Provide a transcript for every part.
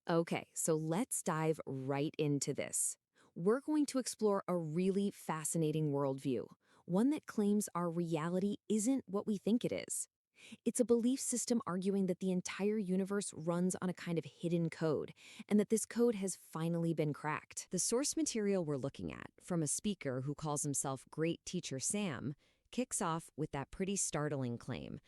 Okay, so let's dive right into this. We're going to explore a really fascinating worldview, one that claims our reality isn't what we think it is. It's a belief system arguing that the entire universe runs on a kind of hidden code, and that this code has finally been cracked. The source material we're looking at, from a speaker who calls himself GreatTeacherSam, kicks off with that pretty startling claim.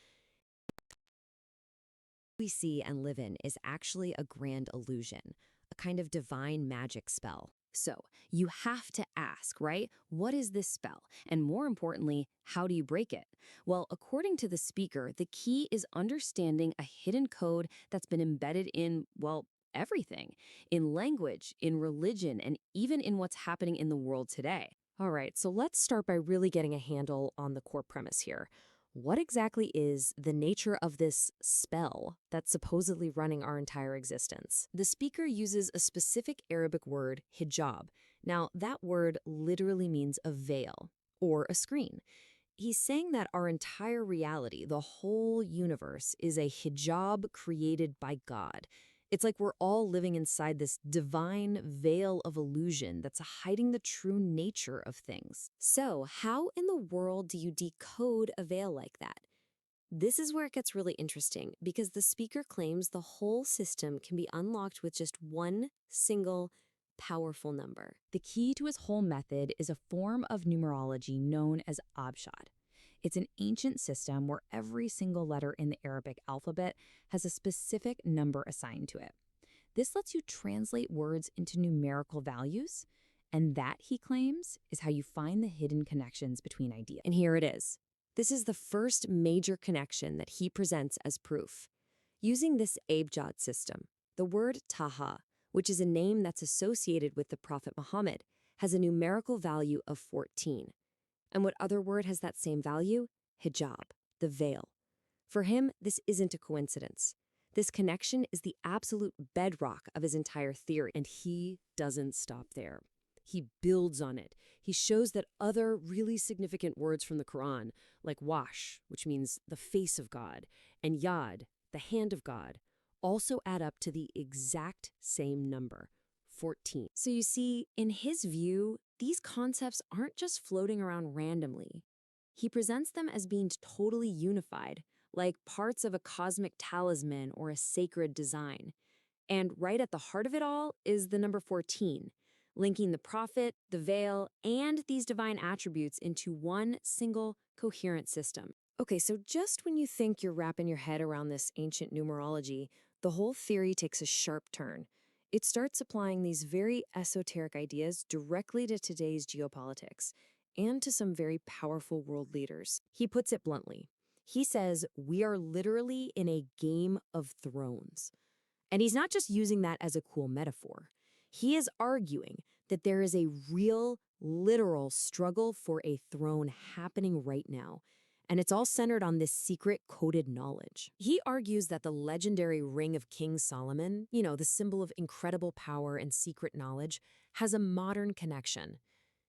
We see and live in is actually a grand illusion, a kind of divine magic spell. So, you have to ask, right? What is this spell? And more importantly, how do you break it? Well, according to the speaker, the key is understanding a hidden code that's been embedded in, well, everything, in language, in religion, and even in what's happening in the world today. All right, so let's start by really getting a handle on the core premise here. What exactly is the nature of this spell that's supposedly running our entire existence? The speaker uses a specific Arabic word, hijab. Now, that word literally means a veil or a screen. He's saying that our entire reality, the whole universe, is a hijab created by God. It's like we're all living inside this divine veil of illusion that's hiding the true nature of things. So, how in the world do you decode a veil like that? This is where it gets really interesting because the speaker claims the whole system can be unlocked with just one single powerful number. The key to his whole method is a form of numerology known as abjad. It's an ancient system where every single letter in the Arabic alphabet has a specific number assigned to it. This lets you translate words into numerical values, and that, he claims, is how you find the hidden connections between ideas. And here it is. This is the first major connection that he presents as proof. Using this abjad system, the word Taha, which is a name that's associated with the Prophet Muhammad, has a numerical value of 14. And what other word has that same value? Hijab, the veil. For him, this isn't a coincidence. This connection is the absolute bedrock of his entire theory. And he doesn't stop there. He builds on it. He shows that other really significant words from the Quran, like wash, which means the face of God, and yad, the hand of God, also add up to the exact same number, 14. So you see, in his view, these concepts aren't just floating around randomly. He presents them as being totally unified, like parts of a cosmic talisman or a sacred design. And right at the heart of it all is the number 14, linking the prophet, the veil, and these divine attributes into one single coherent system. Okay, so just when you think you're wrapping your head around this ancient numerology, the whole theory takes a sharp turn. It starts applying these very esoteric ideas directly to today's geopolitics and to some very powerful world leaders. He puts it bluntly. He says, we are literally in a game of thrones. And he's not just using that as a cool metaphor. He is arguing that there is a real, literal struggle for a throne happening right now. And it's all centered on this secret coded knowledge. He argues that the legendary ring of King Solomon, the symbol of incredible power and secret knowledge, has a modern connection.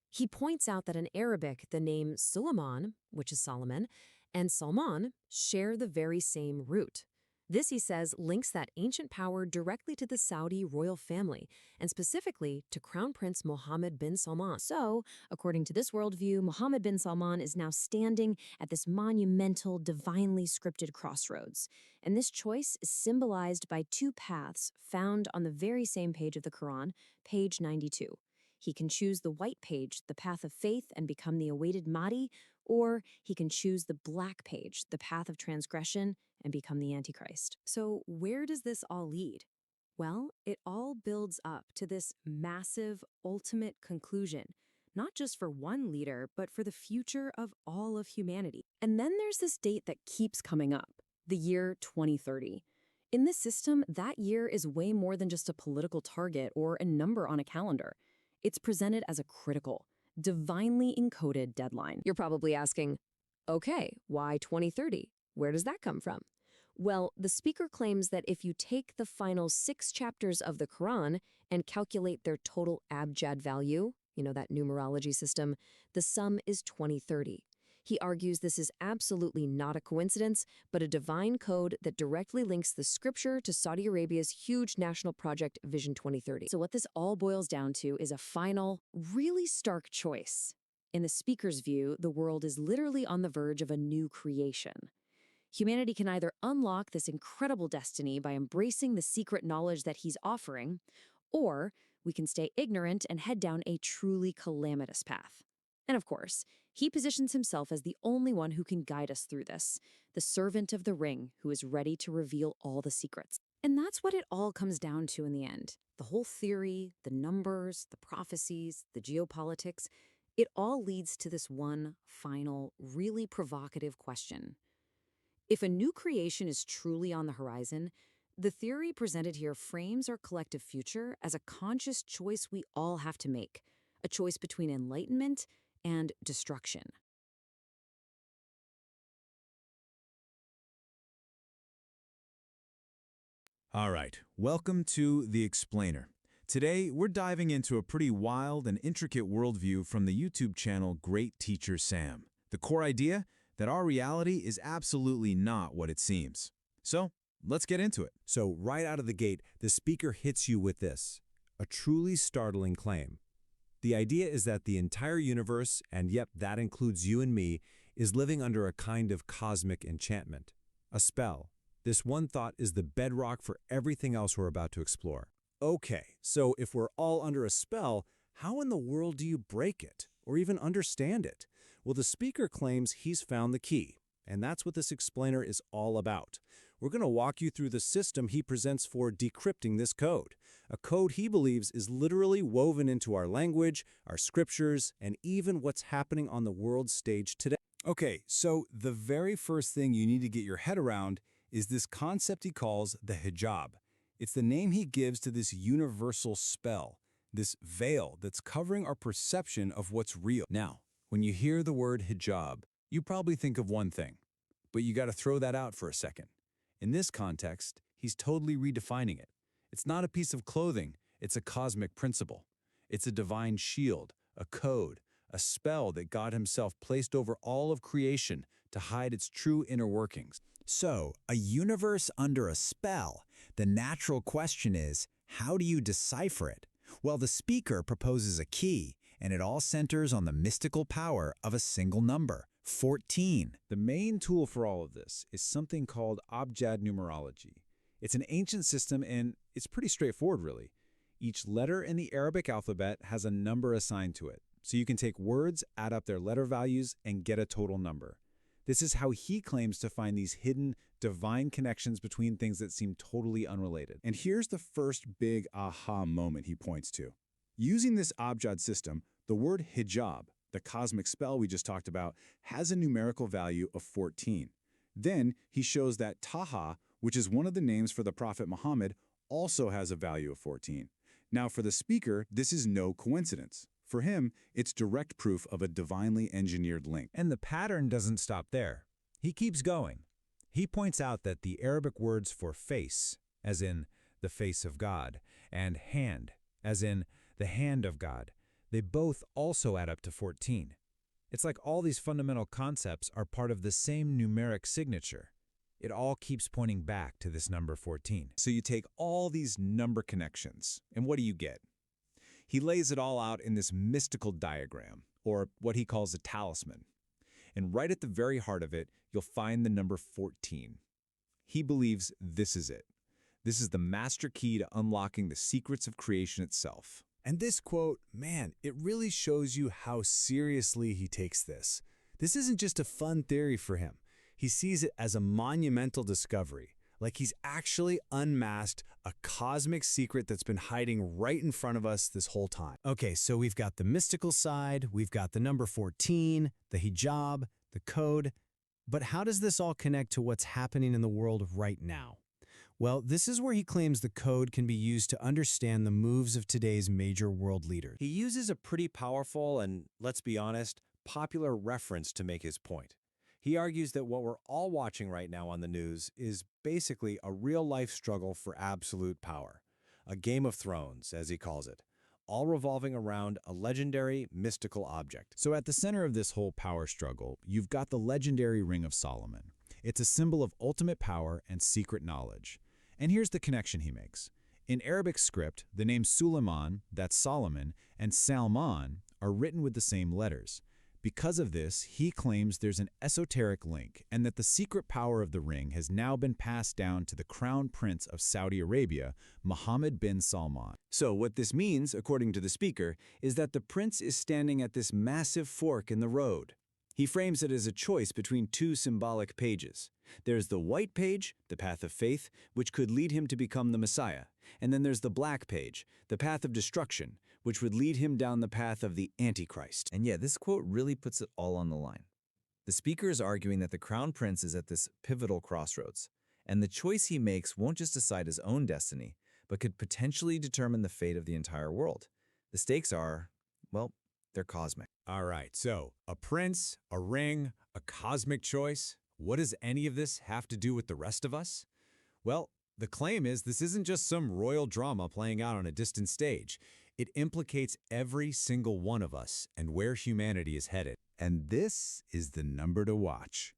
He points out that in Arabic, the name Suleiman, which is Solomon, and Salman share the very same root. This, he says, links that ancient power directly to the Saudi royal family, and specifically to Crown Prince Mohammed bin Salman. So, according to this worldview, Mohammed bin Salman is now standing at this monumental, divinely scripted crossroads. And this choice is symbolized by two paths found on the very same page of the Quran, page 92. He can choose the white page, the path of faith, and become the awaited Mahdi, or he can choose the black page, the path of transgression, and become the Antichrist. So where does this all lead? Well, it all builds up to this massive, ultimate conclusion, not just for one leader, but for the future of all of humanity. And then there's this date that keeps coming up, the year 2030. In this system, that year is way more than just a political target or a number on a calendar. It's presented as a critical, divinely encoded deadline. You're probably asking, okay, why 2030? Where does that come from? Well, the speaker claims that if you take the final 6 chapters of the Quran and calculate their total abjad value, that numerology system, the sum is 2030. He argues this is absolutely not a coincidence, but a divine code that directly links the scripture to Saudi Arabia's huge national project Vision 2030. So what this all boils down to is a final, really stark choice. In the speaker's view, the world is literally on the verge of a new creation. Humanity can either unlock this incredible destiny by embracing the secret knowledge that he's offering, or we can stay ignorant and head down a truly calamitous path. And of course, he positions himself as the only one who can guide us through this, the servant of the ring who is ready to reveal all the secrets. And that's what it all comes down to in the end. The whole theory, the numbers, the prophecies, the geopolitics, it all leads to this one final, really provocative question. If a new creation is truly on the horizon, the theory presented here frames our collective future as a conscious choice we all have to make, a choice between enlightenment and destruction. All right, welcome to The Explainer. Today, we're diving into a pretty wild and intricate worldview from the YouTube channel GreatTeacherSam. The core idea? That our reality is absolutely not what it seems. So, let's get into it. So right out of the gate, the speaker hits you with this, a truly startling claim. The idea is that the entire universe, and yep, that includes you and me, is living under a kind of cosmic enchantment, a spell. This one thought is the bedrock for everything else we're about to explore. Okay, so if we're all under a spell, how in the world do you break it, or even understand it? Well, the speaker claims he's found the key, and that's what this explainer is all about. We're going to walk you through the system he presents for decrypting this code, a code he believes is literally woven into our language, our scriptures, and even what's happening on the world stage today. Okay, so the very first thing you need to get your head around is this concept he calls the hijab. It's the name he gives to this universal spell, this veil that's covering our perception of what's real. Now, when you hear the word hijab, you probably think of one thing, but you got to throw that out for a second. In this context, he's totally redefining it. It's not a piece of clothing, it's a cosmic principle. It's a divine shield, a code, a spell that God himself placed over all of creation to hide its true inner workings. So, a universe under a spell. The natural question is, how do you decipher it? Well, the speaker proposes a key, and it all centers on the mystical power of a single number, 14. The main tool for all of this is something called abjad numerology. It's an ancient system and it's pretty straightforward, really. Each letter in the Arabic alphabet has a number assigned to it, so you can take words, add up their letter values, and get a total number. This is how he claims to find these hidden, divine connections between things that seem totally unrelated. And here's the first big aha moment he points to. Using this abjad system, the word hijab, the cosmic spell we just talked about, has a numerical value of 14. Then he shows that Taha, which is one of the names for the Prophet Muhammad, also has a value of 14. Now, for the speaker, this is no coincidence. For him, it's direct proof of a divinely engineered link. And the pattern doesn't stop there. He keeps going. He points out that the Arabic words for face, as in the face of God, and hand, as in the hand of God, they both also add up to 14. It's like all these fundamental concepts are part of the same numeric signature. It all keeps pointing back to this number 14. So you take all these number connections, and what do you get? He lays it all out in this mystical diagram, or what he calls a talisman. And right at the very heart of it, you'll find the number 14. He believes this is it. This is the master key to unlocking the secrets of creation itself. And this quote, man, it really shows you how seriously he takes this. This isn't just a fun theory for him. He sees it as a monumental discovery, like he's actually unmasked a cosmic secret that's been hiding right in front of us this whole time. Okay, so we've got the mystical side, we've got the number 14, the hijab, the code, but how does this all connect to what's happening in the world right now? Well, this is where he claims the code can be used to understand the moves of today's major world leaders. He uses a pretty powerful and, let's be honest, popular reference to make his point. He argues that what we're all watching right now on the news is basically a real-life struggle for absolute power, a Game of Thrones, as he calls it. all revolving around a legendary, mystical object. So at the center of this whole power struggle, you've got the legendary Ring of Solomon. It's a symbol of ultimate power and secret knowledge. And here's the connection he makes. In Arabic script, the names Suleiman, that's Solomon, and Salman are written with the same letters. Because of this, he claims there's an esoteric link and that the secret power of the ring has now been passed down to the crown prince of Saudi Arabia, Mohammed bin Salman. So what this means, according to the speaker, is that the prince is standing at this massive fork in the road. He frames it as a choice between two symbolic pages. There's the white page, the path of faith, which could lead him to become the Messiah. And then there's the black page, the path of destruction, which would lead him down the path of the Antichrist. And yeah, this quote really puts it all on the line. The speaker is arguing that the crown prince is at this pivotal crossroads, and the choice he makes won't just decide his own destiny, but could potentially determine the fate of the entire world. The stakes are, well, they're cosmic. All right, so a prince, a ring, a cosmic choice. What does any of this have to do with the rest of us? Well, the claim is this isn't just some royal drama playing out on a distant stage. It implicates every single one of us and where humanity is headed. And this is the number to watch.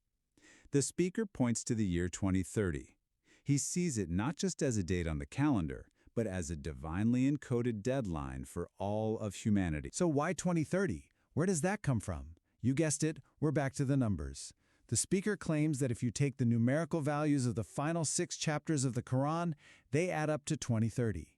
The speaker points to the year 2030. He sees it not just as a date on the calendar, but as a divinely encoded deadline for all of humanity. So why 2030? Where does that come from? You guessed it, we're back to the numbers. The speaker claims that if you take the numerical values of the final 6 chapters of the Quran, they add up to 2030.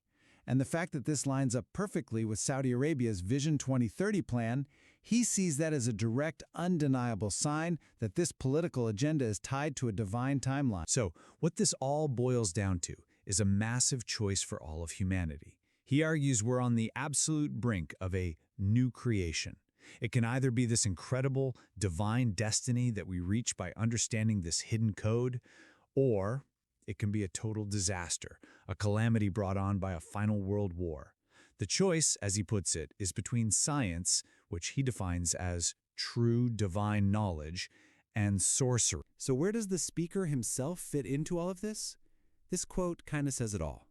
And the fact that this lines up perfectly with Saudi Arabia's Vision 2030 plan, he sees that as a direct, undeniable sign that this political agenda is tied to a divine timeline. So, what this all boils down to is a massive choice for all of humanity. He argues we're on the absolute brink of a new creation. It can either be this incredible, divine destiny that we reach by understanding this hidden code, or it can be a total disaster, a calamity brought on by a final world war. The choice, as he puts it, is between science, which he defines as true divine knowledge, and sorcery. So where does the speaker himself fit into all of this? This quote kind of says it all.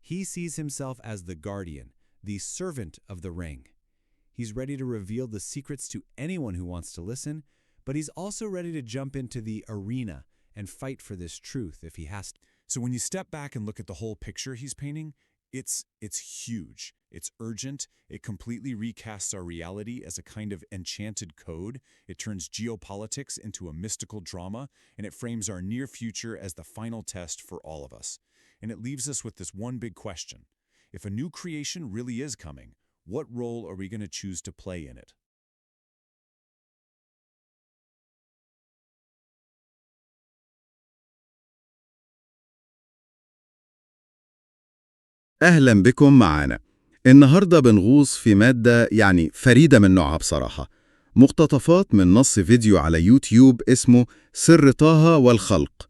He sees himself as the guardian, the servant of the ring. He's ready to reveal the secrets to anyone who wants to listen, but he's also ready to jump into the arena and fight for this truth if he has to. So when you step back and look at the whole picture he's painting, it's huge. It's urgent. It completely recasts our reality as a kind of enchanted code. It turns geopolitics into a mystical drama, and it frames our near future as the final test for all of us. And it leaves us with this one big question. If a new creation really is coming, what role are we going to choose to play in it? أهلا بكم معنا. النهاردة بنغوص في مادة فريدة من نوعها بصراحة. مقتطفات من نص فيديو على يوتيوب اسمه سر طه والخلق.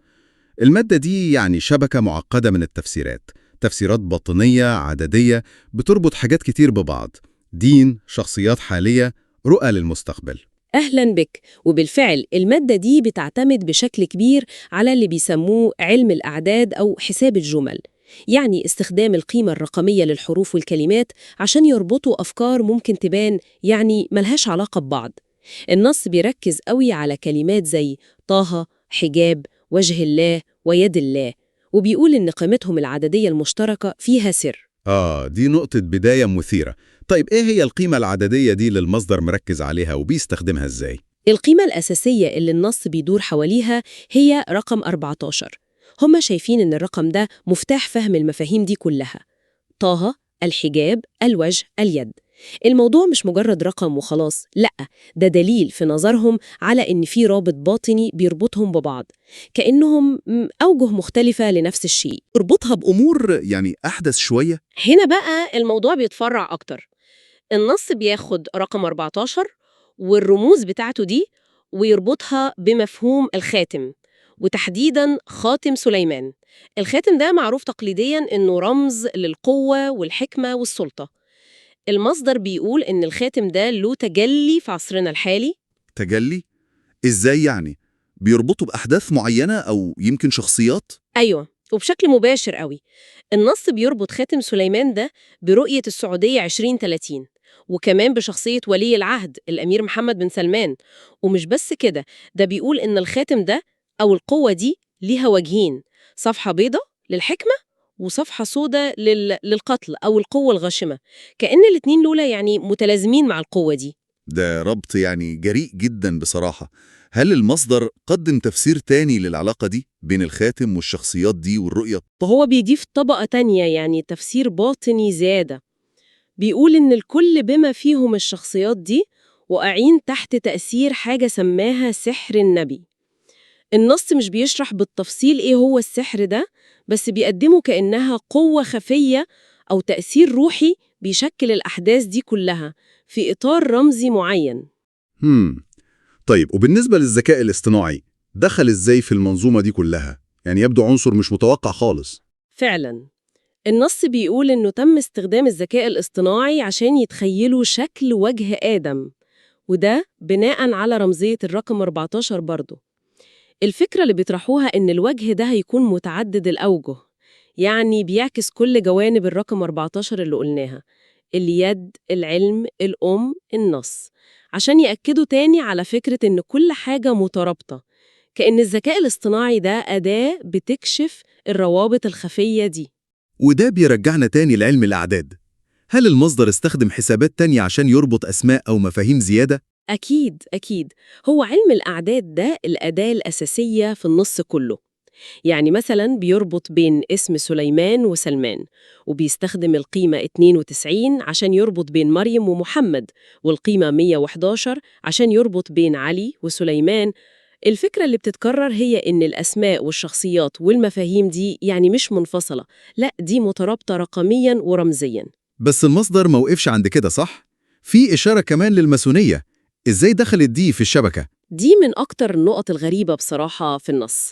المادة دي شبكة معقدة من التفسيرات. تفسيرات باطنية عددية بتربط حاجات كتير ببعض. دين، شخصيات حالية، رؤى للمستقبل. أهلاً بك. وبالفعل المادة دي بتعتمد بشكل كبير على اللي بيسموه علم الأعداد أو حساب الجمل، يعني استخدام القيمة الرقمية للحروف والكلمات عشان يربطوا أفكار ممكن تبان ملهاش علاقة ببعض. النص بيركز قوي على كلمات زي طه، حجاب، وجه الله، ويد الله، وبيقول إن قيمتهم العددية المشتركة فيها سر. دي نقطة بداية مثيرة. طيب إيه هي القيمة العددية دي اللي المصدر مركز عليها وبيستخدمها إزاي؟ القيمة الأساسية اللي النص بيدور حواليها هي رقم 14. هم شايفين إن الرقم ده مفتاح فهم المفاهيم دي كلها: طه، الحجاب، الوجه، اليد. الموضوع مش مجرد رقم وخلاص، لأ، ده دليل في نظرهم على إن في رابط باطني بيربطهم ببعض، كأنهم أوجه مختلفة لنفس الشيء. اربطها بأمور أحدث شوية؟ هنا بقى الموضوع بيتفرع أكتر. النص بياخد رقم 14 والرموز بتاعته دي ويربطها بمفهوم الخاتم، وتحديداً خاتم سليمان. الخاتم ده معروف تقليدياً إنه رمز للقوة والحكمة والسلطة. المصدر بيقول إن الخاتم ده له تجلي في عصرنا الحالي. تجلي؟ إزاي بيربطوا بأحداث معينة أو يمكن شخصيات؟ أيوة، وبشكل مباشر قوي. النص بيربط خاتم سليمان ده برؤية السعودية 2030، وكمان بشخصية ولي العهد الأمير محمد بن سلمان. ومش بس كده، ده بيقول إن الخاتم ده أو القوة دي ليها وجهين: صفحة بيضة للحكمة، وصفحة سودة للقتل أو القوة الغاشمة، كأن الاتنين دول يعني متلازمين مع القوة دي. ده ربط يعني جريء جدا بصراحة. هل المصدر قدم تفسير تاني للعلاقة دي بين الخاتم والشخصيات دي والرؤية؟ وهو بيضيف طبقة تانية، يعني تفسير باطني زيادة. بيقول إن الكل بما فيهم الشخصيات دي واقعين تحت تأثير حاجة سماها سحر النبي. النص مش بيشرح بالتفصيل إيه هو السحر ده، بس بيقدمه كأنها قوة خفية أو تأثير روحي بيشكل الأحداث دي كلها في إطار رمزي معين. هم. طيب وبالنسبة للذكاء الاصطناعي دخل ازاي في المنظومة دي كلها؟ يعني يبدو عنصر مش متوقع خالص. فعلاً، النص بيقول إنه تم استخدام الذكاء الاصطناعي عشان يتخيلوا شكل وجه آدم، وده بناءً على رمزية الرقم 14 برضه. الفكرة اللي بيطرحوها إن الوجه ده هيكون متعدد الأوجه، يعني بيعكس كل جوانب الرقم 14 اللي قلناها: اليد، العلم، النص، عشان يأكدوا تاني على فكرة إن كل حاجة مترابطة، كأن الذكاء الاصطناعي ده أداة بتكشف الروابط الخفية دي. وده بيرجعنا تاني لعلم الأعداد. هل المصدر استخدم حسابات تانية عشان يربط أسماء أو مفاهيم زيادة؟ أكيد أكيد، هو علم الأعداد ده الأداة الأساسية في النص كله. يعني مثلا بيربط بين اسم سليمان وسلمان، وبيستخدم القيمة 92 عشان يربط بين مريم ومحمد، والقيمة 111 عشان يربط بين علي وسليمان. الفكرة اللي بتتكرر هي إن الأسماء والشخصيات والمفاهيم دي يعني مش منفصلة، لا دي مترابطة رقمياً ورمزياً. بس المصدر ما وقفش عند كده صح؟ في إشارة كمان للماسونية. إزاي دخلت دي في الشبكة؟ دي من أكتر النقط الغريبة بصراحة في النص.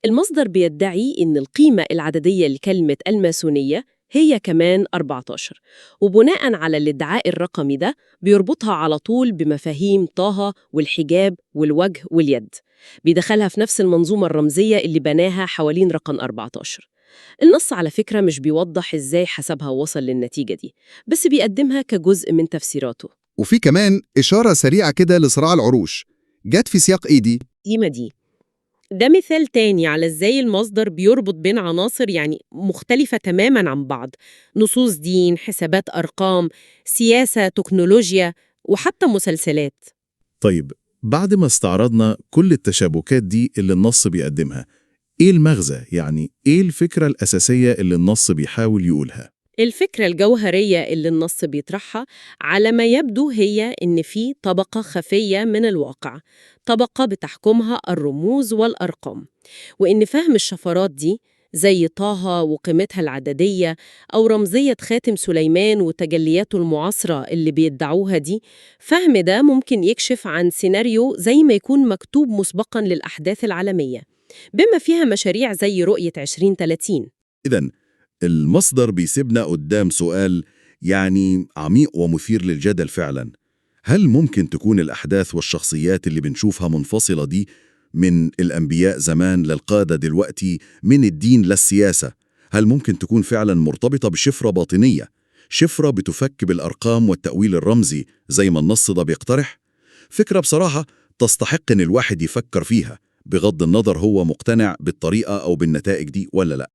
المصدر بيدعي إن القيمة العددية لكلمة الماسونية هي كمان 14، وبناء على الادعاء الرقمي ده بيربطها على طول بمفاهيم طه والحجاب والوجه واليد، بيدخلها في نفس المنظومة الرمزية اللي بناها حوالين رقم 14. النص على فكرة مش بيوضح إزاي حسبها ووصل للنتيجة دي، بس بيقدمها كجزء من تفسيراته. وفي كمان إشارة سريعة كده لصراع العروش. جت في سياق إيه دي؟ دي ده مثال تاني على إزاي المصدر بيربط بين عناصر يعني مختلفة تماماً عن بعض: نصوص دين، حسابات أرقام، سياسة، تكنولوجيا، وحتى مسلسلات. طيب بعد ما استعرضنا كل التشابكات دي اللي النص بيقدمها، إيه المغزى؟ يعني إيه الفكرة الأساسية اللي النص بيحاول يقولها؟ الفكرة الجوهرية اللي النص بيطرحها على ما يبدو هي إن في طبقة خفية من الواقع، طبقة بتحكمها الرموز والأرقام، وإن فهم الشفرات دي زي طه وقيمتها العددية، أو رمزية خاتم سليمان وتجلياته المعاصرة اللي بيدعوها دي، فهم ده ممكن يكشف عن سيناريو زي ما يكون مكتوب مسبقاً للأحداث العالمية، بما فيها مشاريع زي رؤية 2030. إذن المصدر بيسيبنا قدام سؤال يعني عميق ومثير للجدل فعلا. هل ممكن تكون الأحداث والشخصيات اللي بنشوفها منفصلة دي، من الأنبياء زمان للقادة دلوقتي، من الدين للسياسة، هل ممكن تكون فعلا مرتبطة بشفرة باطنية، شفرة بتفك بالأرقام والتأويل الرمزي زي ما النص ده بيقترح؟ فكرة بصراحة تستحق إن الواحد يفكر فيها، بغض النظر هو مقتنع بالطريقة أو بالنتائج دي ولا لا.